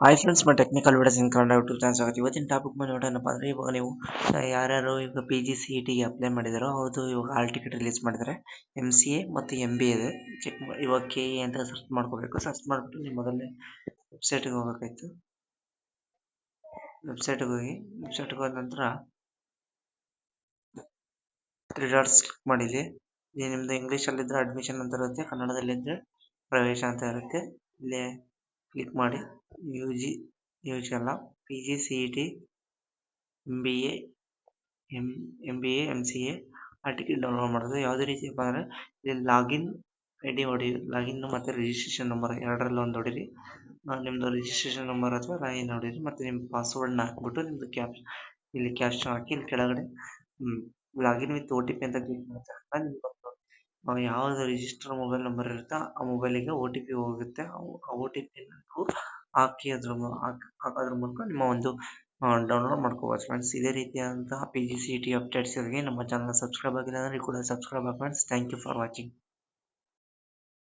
Hi friends, ಮೈ technical videos ಇನ್ Kannada YouTube channel ಸ್ವಾಗತ. ಇವತ್ತಿನ topic ಬಂದು ನೋಡೋಣಪ್ಪ ಅಂದರೆ, ಇವಾಗ ನೀವು ಯಾರ್ಯಾರು ಈಗ PGCETಗೆ ಅಪ್ಲೈ ಮಾಡಿದಾರೋ ಅವ್ರದ್ದು ಇವಾಗ ಹಾಲ್ ಟಿಕೆಟ್ ರಿಲೀಸ್ ಮಾಡಿದ್ದಾರೆ. MCA ಮತ್ತು MBA ಇದೆ. ಚೆಕ್ ಇವಾಗ KE ಅಂತ ಸರ್ಚ್ ಮಾಡ್ಕೋಬೇಕು. ಸರ್ಚ್ ಮಾಡಿಬಿಟ್ಟು ನೀವು ಮೊದಲನೇ ವೆಬ್ಸೈಟ್ಗೆ ಹೋಗಬೇಕಾಯ್ತು. ವೆಬ್ಸೈಟ್ಗೆ ಹೋದ ನಂತರ ತ್ರೀ ಡಾಟ್ಸ್ ಕ್ಲಿಕ್ ಮಾಡಿಲಿ. ನಿಮ್ಮದು ಇಂಗ್ಲೀಷಲ್ಲಿದ್ದರೆ ಅಡ್ಮಿಷನ್ ಅಂತ ಇರುತ್ತೆ, ಕನ್ನಡದಲ್ಲಿದ್ದರೆ ಪ್ರವೇಶ ಅಂತ ಇರುತ್ತೆ. ಇಲ್ಲೇ ಕ್ಲಿಕ್ ಮಾಡಿ ಯು ಜಿ ಅಲ್ಲ, PGCET MBA MCA ಆ ಟಿಕೆಟ್ ಡೌನ್ಲೋಡ್ ಮಾಡೋದು. ಯಾವುದೇ ರೀತಿ ಅಂದರೆ ಇಲ್ಲಿ ಲಾಗಿನ್ ID ಹೊಡಿ, ಲಾಗಿನ್ ಮತ್ತು ರಿಜಿಸ್ಟ್ರೇಷನ್ ನಂಬರ್ ಎರಡರಲ್ಲಿ ಒಂದು ಹೊಡೀರಿ. ನಿಮ್ಮದು ರಿಜಿಸ್ಟ್ರೇಷನ್ ನಂಬರ್ ಅಥವಾ ಲಾಗಿನ್ ಹೊಡೀರಿ ಮತ್ತು ನಿಮ್ಮ ಪಾಸ್ವರ್ಡ್ನ ಹಾಕ್ಬಿಟ್ಟು ನಿಮ್ಮದು ಇಲ್ಲಿ ಕ್ಯಾಪ್ಷನ್ ಹಾಕಿ ಇಲ್ಲಿ ಕೆಳಗಡೆ ಲಾಗಿನ್ ವಿತ್ OTP ಅಂತ ಕ್ಲಿಕ್ ಮಾಡ್ತಾರೆ. ನಿಮ್ಮದು ಯಾವುದು ರಿಜಿಸ್ಟರ್ ಮೊಬೈಲ್ ನಂಬರ್ ಇರುತ್ತೋ ಆ ಮೊಬೈಲಿಗೆ OTP ಹೋಗುತ್ತೆ. ಆ OTP ಹಾಕಿ ಅದ್ರ ಮೂಲಕ ನಿಮ್ಮ ಒಂದು ಡೌನ್ಲೋಡ್ ಮಾಡ್ಕೋಬೋದು ಫ್ರೆಂಡ್ಸ್. ಇದೇ ರೀತಿಯಾದಂತಹ PGCET ಅಪ್ಡೇಟ್ಸ್ಗೆ ನಮ್ಮ ಚಾನಲ್ ಸಬ್ಸ್ಕ್ರೈಬ್ ಆಗಿಲ್ಲ ಅಂದರೆ ಕೂಡ ಸಬ್ಸ್ಕ್ರೈಬ್ ಆಗಿ friends. Thank you for watching.